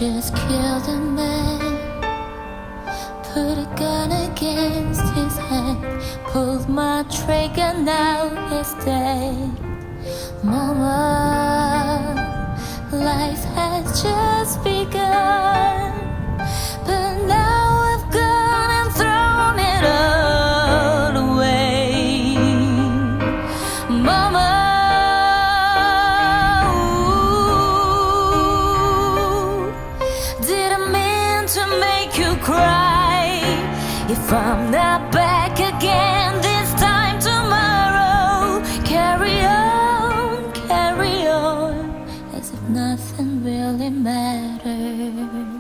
just killed a man, put a gun against his head, pulled my trigger, now he's dead. Mama, life has just begun, but now I've gone and thrown it all away. Mama, didn't mean to make you cry. If I'm not back again this time tomorrow, carry on, as if nothing really matters.